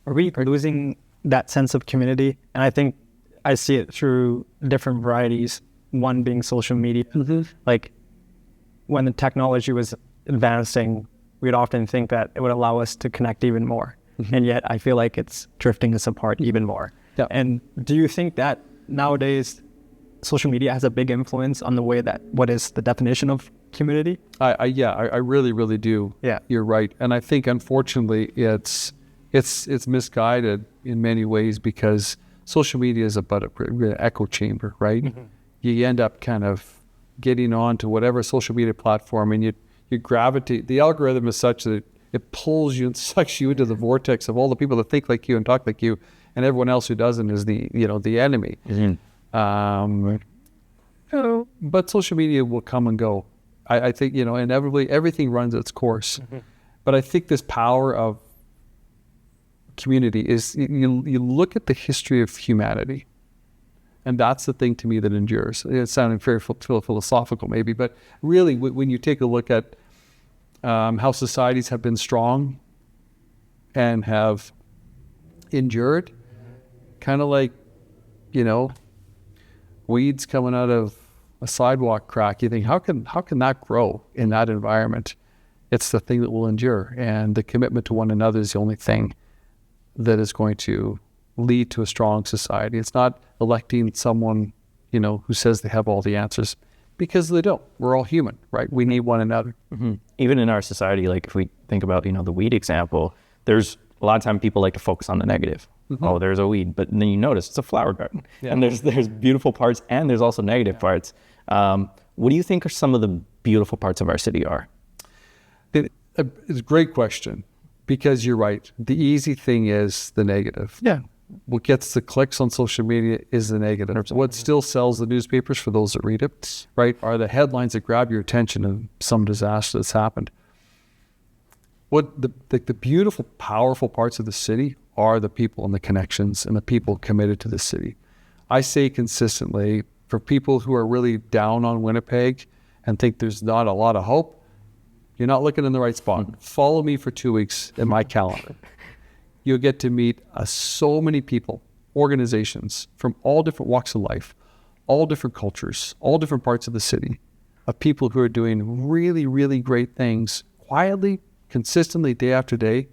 are we losing that sense of community? And I think I see it through different varieties, one being social media. Like when the technology was advancing, we'd often think that it would allow us to connect even more. And yet I feel like it's drifting us apart even more. Yeah. And do you think that nowadays social media has a big influence on the way that, what is the definition of community? I really, really do. Yeah. You're right. And I think unfortunately it's misguided in many ways because social media is about an echo chamber, right? You end up kind of getting on to whatever social media platform and you gravitate. The algorithm is such that it pulls you and sucks you into the vortex of all the people that think like you and talk like you, and everyone else who doesn't is the enemy. But social media will come and go. I think, inevitably everything runs its course. But I think this power of community is, you look at the history of humanity, and that's the thing to me that endures. It's sounding very philosophical maybe, but really when you take a look at how societies have been strong and have endured, kind of like, weeds coming out of a sidewalk crack, you think, how can that grow in that environment? It's the thing that will endure, and the commitment to one another is the only thing that is going to lead to a strong society. It's not electing someone, who says they have all the answers, because they don't. We're all human, right? We need one another. Even in our society, like if we think about, the weed example, there's a lot of time people like to focus on the negative. Oh, there's a weed, but then you notice it's a flower garden, and there's beautiful parts, and there's also negative parts. What do you think are some of the beautiful parts of our city are? It's a great question, because you're right. The easy thing is the negative. Yeah. What gets the clicks on social media is the negative. What still sells the newspapers for those that read it, right, are the headlines that grab your attention of some disaster that's happened. What the beautiful, powerful parts of the city are the people and the connections and the people committed to the city. I say consistently, for people who are really down on Winnipeg and think there's not a lot of hope, you're not looking in the right spot. Follow me for 2 weeks in my calendar. You'll get to meet so many people, organizations from all different walks of life, all different cultures, all different parts of the city, of people who are doing really, really great things quietly, consistently, day after day,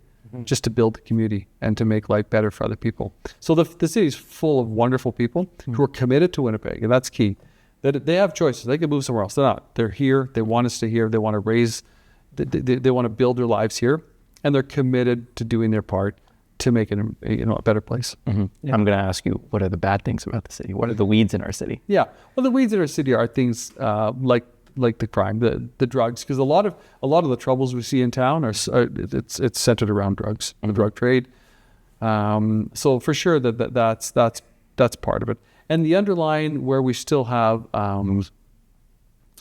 just to build the community and to make life better for other people. So the city is full of wonderful people who are committed to Winnipeg, and that's key. That they have choices. They can move somewhere else. They're not. They're here. They want to stay here. They want to raise, they want to build their lives here, and they're committed to doing their part to make it a better place. I'm going to ask you, what are the bad things about the city? What are the weeds in our city? Yeah. Well, the weeds in our city are things like the crime, the drugs, because a lot of the troubles we see in town are it's centered around drugs, the drug trade. So for sure that's part of it, and the underlying where we still have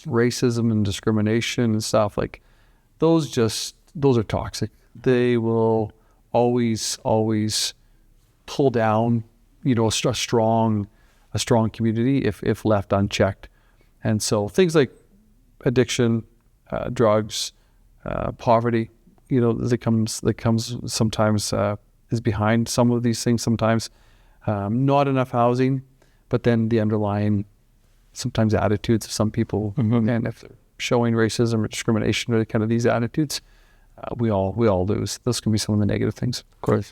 racism and discrimination and stuff like those are toxic. They will always pull down a strong community if left unchecked. And so things like addiction, drugs, poverty, that comes sometimes is behind some of these things. Sometimes not enough housing, but then the underlying sometimes attitudes of some people, and if they're showing racism or discrimination or kind of these attitudes, we all lose. Those can be some of the negative things. Of course.